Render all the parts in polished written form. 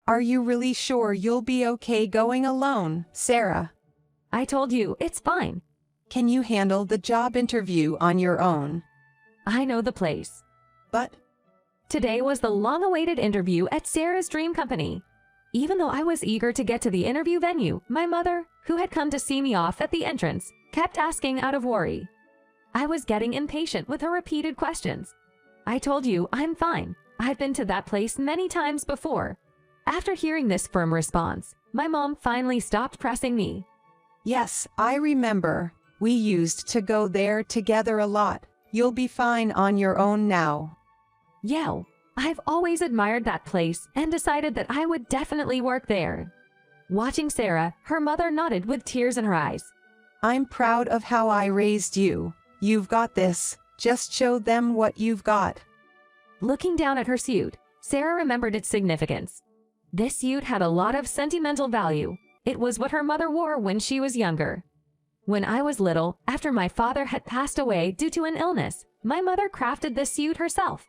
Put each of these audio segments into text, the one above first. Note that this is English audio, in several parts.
Are you really sure you'll be okay going alone, Sarah? I told you, it's fine. Can you handle the job interview on your own? I know the place. But Today was the long-awaited interview at Sarah's dream company. Even though I was eager to get to the interview venue, my mother, who had come to see me off at the entrance, kept asking out of worry. I was getting impatient with her repeated questions. I told you, I'm fine. I've been to that place many times before. After hearing this firm response, my mom finally stopped pressing me. yes, I remember. We used to go there together a lot. You'll be fine on your own now. Yeah, I've always admired that place and decided that I would definitely work there. Watching Sarah, her mother nodded with tears in her eyes. I'm proud of how I raised you. You've got this. Just show them what you've got. Looking down at her suit, Sarah remembered its significance. This suit had a lot of sentimental value. It was what her mother wore when she was younger. When I was little, after my father had passed away due to an illness, my mother crafted this suit herself.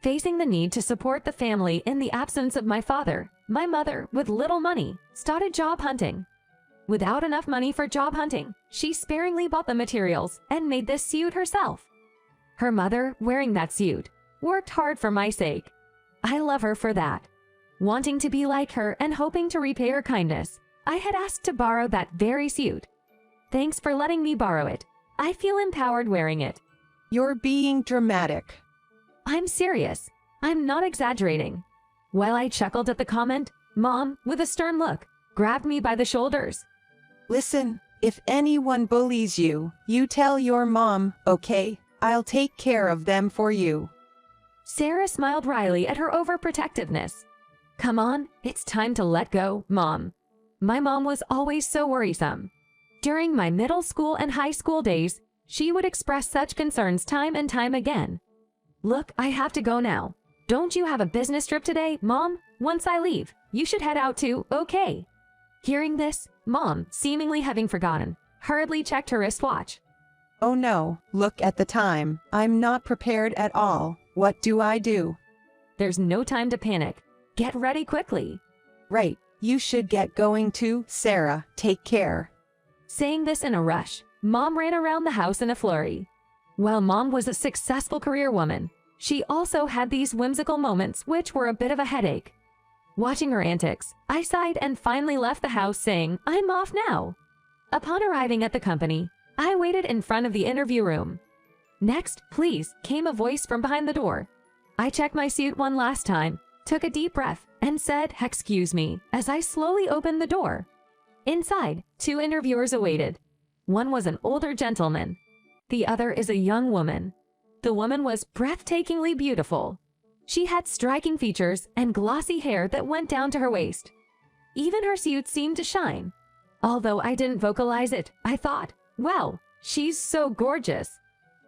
Facing the need to support the family in the absence of my father, my mother, with little money, started job hunting. Without enough money for job hunting, she sparingly bought the materials and made this suit herself. Her mother, wearing that suit, worked hard for my sake. I love her for that. Wanting to be like her and hoping to repay her kindness, I had asked to borrow that very suit. Thanks for letting me borrow it. I feel empowered wearing it. You're being dramatic. I'm serious. I'm not exaggerating. While I chuckled at the comment, Mom, with a stern look, grabbed me by the shoulders. Listen, if anyone bullies you, you tell your mom, okay? I'll take care of them for you. Sarah smiled wryly at her overprotectiveness. Come on, it's time to let go, Mom. My mom was always so worrisome. During my middle school and high school days, she would express such concerns time and time again. Look, I have to go now. Don't you have a business trip today, Mom? Once I leave, you should head out too, okay? Hearing this, Mom, seemingly having forgotten, hurriedly checked her wristwatch. Oh no, look at the time. I'm not prepared at all. What do I do? There's no time to panic. Get ready quickly. Right, you should get going too, Sarah. Take care. Saying this in a rush, Mom ran around the house in a flurry. While Mom was a successful career woman, she also had these whimsical moments which were a bit of a headache. Watching her antics, I sighed and finally left the house saying, I'm off now. Upon arriving at the company, I waited in front of the interview room. Next, please, came a voice from behind the door. I checked my suit one last time, took a deep breath, and said, excuse me, as I slowly opened the door. Inside, 2 interviewers awaited. One was an older gentleman. The other is a young woman. The woman was breathtakingly beautiful. She had striking features and glossy hair that went down to her waist. Even her suit seemed to shine. Although I didn't vocalize it, I thought, wow, she's so gorgeous.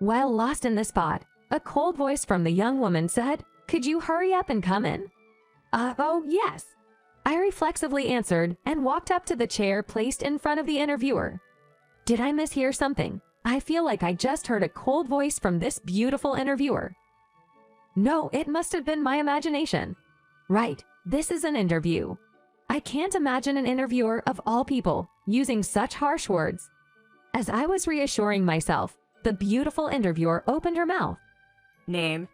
While lost in the spot, a cold voice from the young woman said, could you hurry up and come in? Oh, yes. I reflexively answered and walked up to the chair placed in front of the interviewer. Did I mishear something? I feel like I just heard a cold voice from this beautiful interviewer. No, it must have been my imagination. Right, this is an interview. I can't imagine an interviewer of all people using such harsh words. As I was reassuring myself, the beautiful interviewer opened her mouth. Name.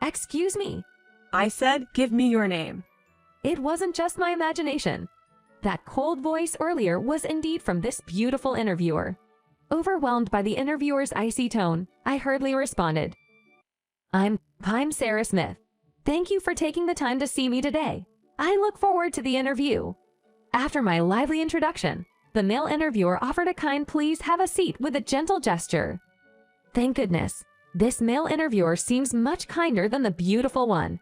Excuse me. I said, give me your name. It wasn't just my imagination. That cold voice earlier was indeed from this beautiful interviewer. Overwhelmed by the interviewer's icy tone, I hurriedly responded. I'm Sarah Smith. Thank you for taking the time to see me today. I look forward to the interview. After my lively introduction, the male interviewer offered a kind please have a seat with a gentle gesture. Thank goodness, this male interviewer seems much kinder than the beautiful one.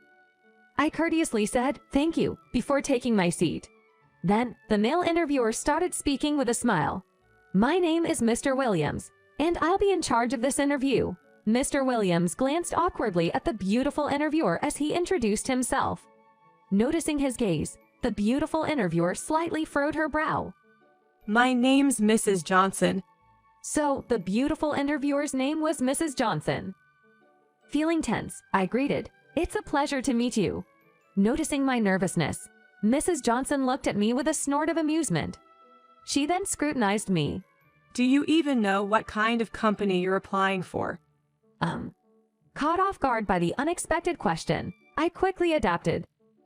I courteously said, thank you, before taking my seat. Then, the male interviewer started speaking with a smile. My name is Mr. Williams, and I'll be in charge of this interview. Mr. Williams glanced awkwardly at the beautiful interviewer as he introduced himself. Noticing his gaze, the beautiful interviewer slightly furrowed her brow. My name's Mrs. Johnson. So, the beautiful interviewer's name was Mrs. Johnson. Feeling tense, I greeted, it's a pleasure to meet you. Noticing my nervousness, Mrs. Johnson looked at me with a snort of amusement. She then scrutinized me. Do you even know what kind of company you're applying for? Caught off guard by the unexpected question, I quickly adapted.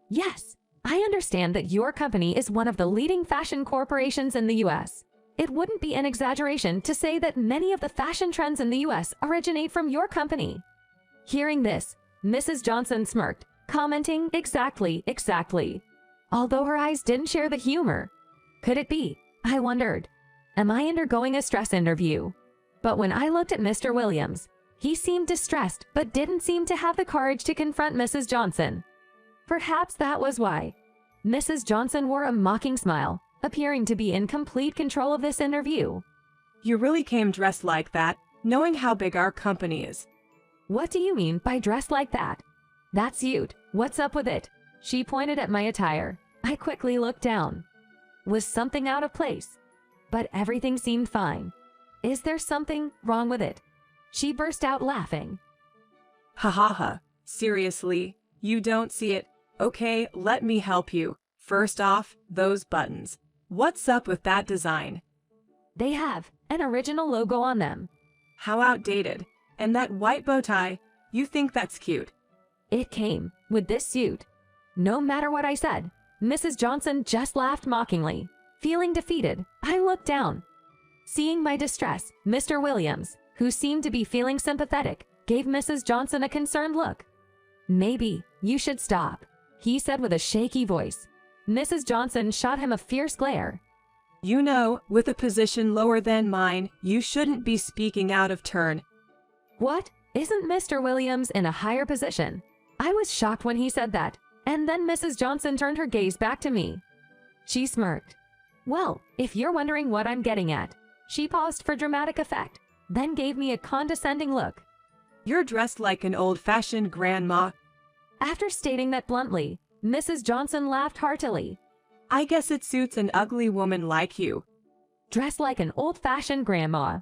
Yes, I understand that your company is one of the leading fashion corporations in the US. It wouldn't be an exaggeration to say that many of the fashion trends in the US originate from your company. Hearing this, Mrs. Johnson smirked, commenting, exactly. Although her eyes didn't share the humor. Could it be? I wondered. Am I undergoing a stress interview? But when I looked at Mr. Williams, he seemed distressed but didn't seem to have the courage to confront Mrs. Johnson. Perhaps that was why. Mrs. Johnson wore a mocking smile, appearing to be in complete control of this interview. You really came dressed like that, knowing how big our company is. What do you mean by dressed like that? That's cute. What's up with it? She pointed at my attire. I quickly looked down. Was something out of place? But everything seemed fine. Is there something wrong with it? She burst out laughing. Ha ha ha. Seriously, you don't see it. Okay, let me help you. First off, those buttons. What's up with that design? They have an original logo on them. How outdated. And that white bow tie, you think that's cute? It came with this suit. No matter what I said, Mrs. Johnson just laughed mockingly. Feeling defeated, I looked down. Seeing my distress, Mr. Williams, who seemed to be feeling sympathetic, gave Mrs. Johnson a concerned look. Maybe you should stop, he said with a shaky voice. Mrs. Johnson shot him a fierce glare. You know, with a position lower than mine, you shouldn't be speaking out of turn. What? Isn't Mr. Williams in a higher position? I was shocked when he said that, and then Mrs. Johnson turned her gaze back to me. She smirked. Well, if you're wondering what I'm getting at. She paused for dramatic effect, then gave me a condescending look. You're dressed like an old-fashioned grandma. After stating that bluntly, Mrs. Johnson laughed heartily. I guess it suits an ugly woman like you. Dressed like an old-fashioned grandma.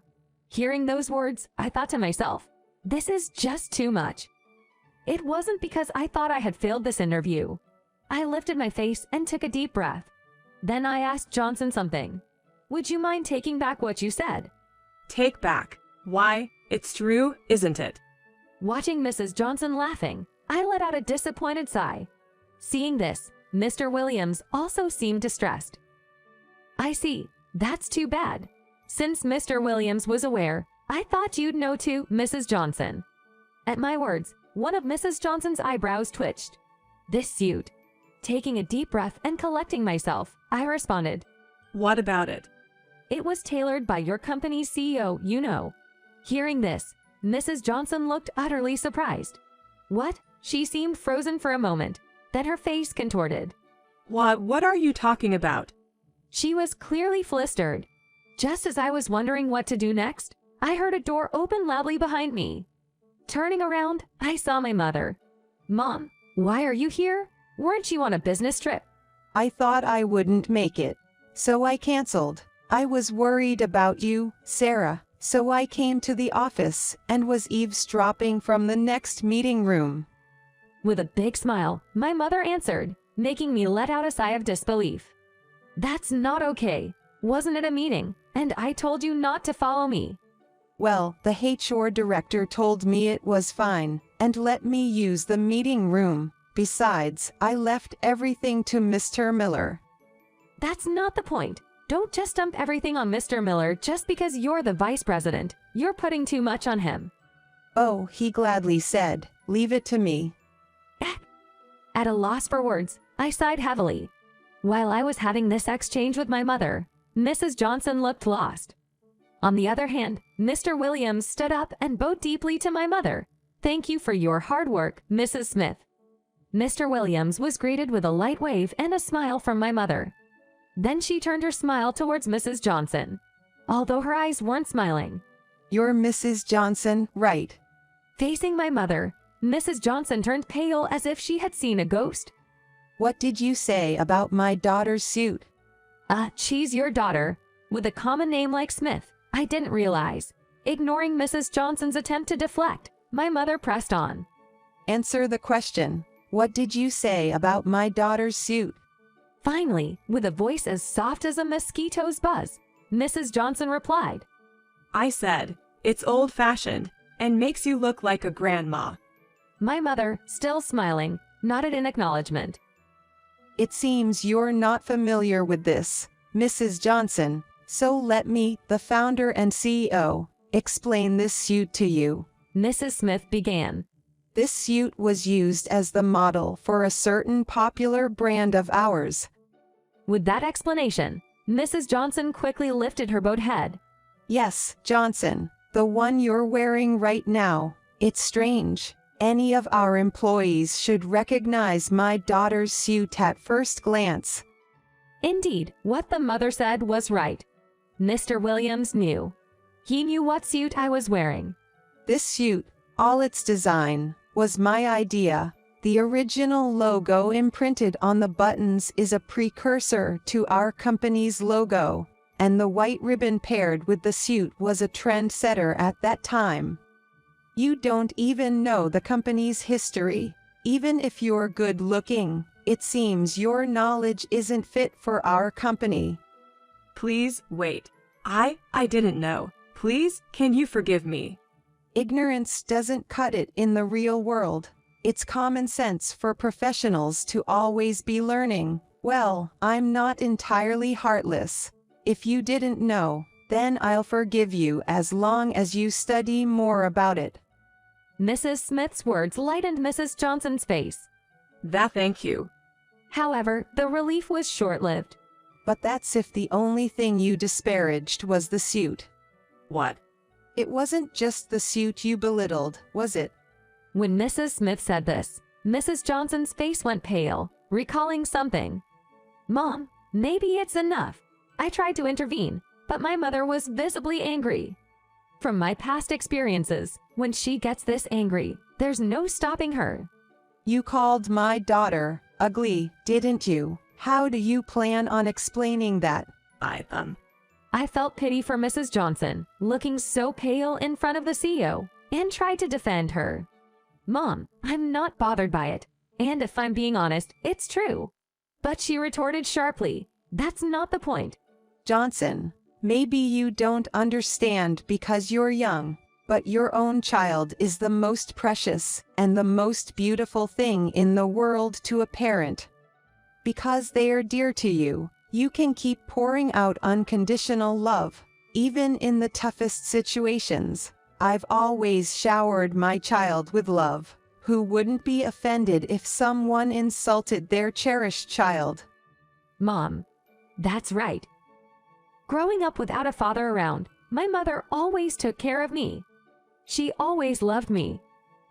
Hearing those words, I thought to myself, this is just too much. It wasn't because I thought I had failed this interview. I lifted my face and took a deep breath. Then I asked Johnson something. Would you mind taking back what you said? Take back? Why, it's true, isn't it? Watching Mrs. Johnson laughing, I let out a disappointed sigh. Seeing this, Mr. Williams also seemed distressed. I see, that's too bad. Since Mr. Williams was aware, I thought you'd know too, Mrs. Johnson. At my words, one of Mrs. Johnson's eyebrows twitched. This suit. Taking a deep breath and collecting myself, I responded. What about it? It was tailored by your company's CEO, you know. Hearing this, Mrs. Johnson looked utterly surprised. What? She seemed frozen for a moment, then her face contorted. What are you talking about? She was clearly flustered. Just as I was wondering what to do next, I heard a door open loudly behind me. Turning around, I saw my mother. Mom, why are you here? Weren't you on a business trip? I thought I wouldn't make it, so I canceled. I was worried about you, Sarah, so I came to the office and was eavesdropping from the next meeting room. With a big smile, my mother answered, making me let out a sigh of disbelief. That's not okay. Wasn't it a meeting? And I told you not to follow me. Well, the HR director told me it was fine and let me use the meeting room. Besides, I left everything to Mr. Miller. That's not the point. Don't just dump everything on Mr. Miller just because you're the vice president. You're putting too much on him. Oh, he gladly said, leave it to me. At a loss for words, I sighed heavily. While I was having this exchange with my mother, Mrs. Johnson looked lost. On the other hand, Mr. Williams stood up and bowed deeply to my mother. Thank you for your hard work, Mrs. Smith. Mr. Williams was greeted with a light wave and a smile from my mother. Then she turned her smile towards Mrs. Johnson, although her eyes weren't smiling. You're Mrs. Johnson, right? Facing my mother, Mrs. Johnson turned pale as if she had seen a ghost. What did you say about my daughter's suit? She's your daughter. With a common name like Smith, I didn't realize. Ignoring Mrs. Johnson's attempt to deflect, my mother pressed on. Answer the question. What did you say about my daughter's suit? Finally, with a voice as soft as a mosquito's buzz, Mrs. Johnson replied, I said, it's old-fashioned and makes you look like a grandma. My mother, still smiling, nodded in acknowledgement. It seems you're not familiar with this, Mrs. Johnson, so let me, the founder and CEO, explain this suit to you. Mrs. Smith began. This suit was used as the model for a certain popular brand of ours. With that explanation, Mrs. Johnson quickly lifted her bowed head. Yes, Johnson, the one you're wearing right now. It's strange. Any of our employees should recognize my daughter's suit at first glance. Indeed, what the mother said was right. Mr. Williams knew. He knew what suit I was wearing. This suit, all its design, was my idea. The original logo imprinted on the buttons is a precursor to our company's logo, and the white ribbon paired with the suit was a trendsetter at that time. You don't even know the company's history. Even if you're good looking, it seems your knowledge isn't fit for our company. Please, wait. I didn't know. Please, can you forgive me? Ignorance doesn't cut it in the real world. It's common sense for professionals to always be learning. Well, I'm not entirely heartless. If you didn't know, then I'll forgive you as long as you study more about it. Mrs. Smith's words lightened Mrs. Johnson's face. Thank you. However, the relief was short-lived. But that's if the only thing you disparaged was the suit. What? It wasn't just the suit you belittled, was it? When Mrs. Smith said this, Mrs. Johnson's face went pale, recalling something. Mom, maybe it's enough. I tried to intervene, but my mother was visibly angry. From my past experiences, when she gets this angry, there's no stopping her. You called my daughter ugly, didn't you? How do you plan on explaining that? I felt pity for Mrs. Johnson, looking so pale in front of the CEO, and tried to defend her. Mom, I'm not bothered by it, and if I'm being honest, it's true. But she retorted sharply, that's not the point. Johnson, maybe you don't understand because you're young, but your own child is the most precious and the most beautiful thing in the world to a parent. Because they are dear to you, you can keep pouring out unconditional love, even in the toughest situations. I've always showered my child with love. Who wouldn't be offended if someone insulted their cherished child? Mom, that's right. Growing up without a father around, my mother always took care of me. She always loved me.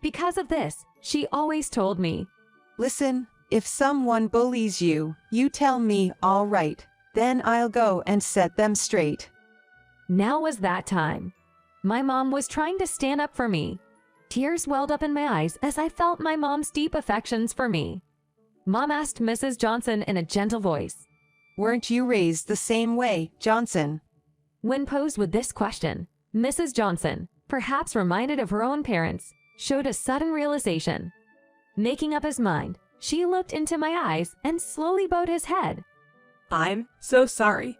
Because of this, she always told me, listen, if someone bullies you, you tell me, all right, then I'll go and set them straight. Now was that time. My mom was trying to stand up for me. Tears welled up in my eyes as I felt my mom's deep affections for me. Mom asked Mrs. Johnson in a gentle voice, weren't you raised the same way, Johnson? When posed with this question, Mrs. Johnson, perhaps reminded of her own parents, showed a sudden realization. Making up his mind, she looked into my eyes and slowly bowed his head. I'm so sorry.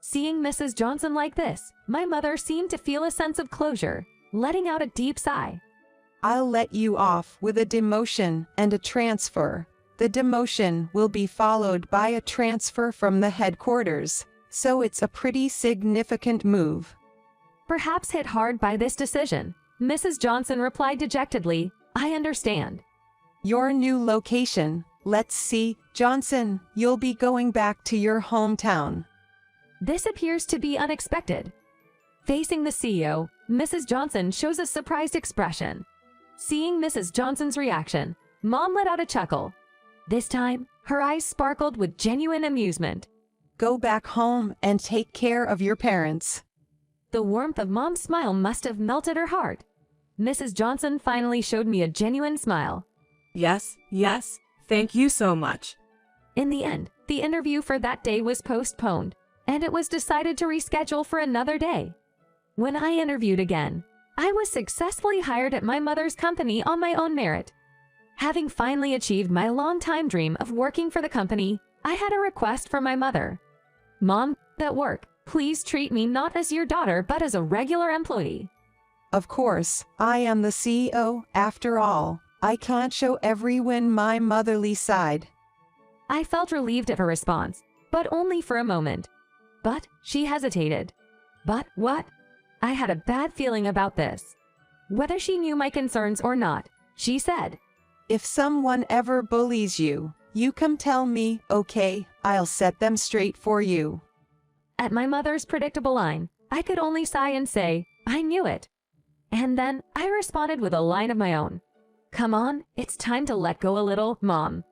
Seeing Mrs. Johnson like this, my mother seemed to feel a sense of closure, letting out a deep sigh. I'll let you off with a demotion and a transfer. The demotion will be followed by a transfer from the headquarters, so it's a pretty significant move. Perhaps hit hard by this decision, Mrs. Johnson replied dejectedly, I understand. Your new location, let's see, Johnson, you'll be going back to your hometown. This appears to be unexpected. Facing the CEO, Mrs. Johnson shows a surprised expression. Seeing Mrs. Johnson's reaction, Mom let out a chuckle. This time, her eyes sparkled with genuine amusement. Go back home and take care of your parents. The warmth of Mom's smile must have melted her heart. Mrs. Johnson finally showed me a genuine smile. Yes, thank you so much. In the end, the interview for that day was postponed, and it was decided to reschedule for another day. When I interviewed again, I was successfully hired at my mother's company on my own merit. Having finally achieved my long-time dream of working for the company, I had a request from my mother. Mom, at work, please treat me not as your daughter but as a regular employee. Of course, I am the CEO, after all. I can't show everyone my motherly side. I felt relieved at her response, but only for a moment. But she hesitated. But what? I had a bad feeling about this. Whether she knew my concerns or not, she said, If someone ever bullies you, you come tell me, okay? I'll set them straight for you. At my mother's predictable line, I could only sigh and say, I knew it. And then I responded with a line of my own. Come on, it's time to let go a little, Mom.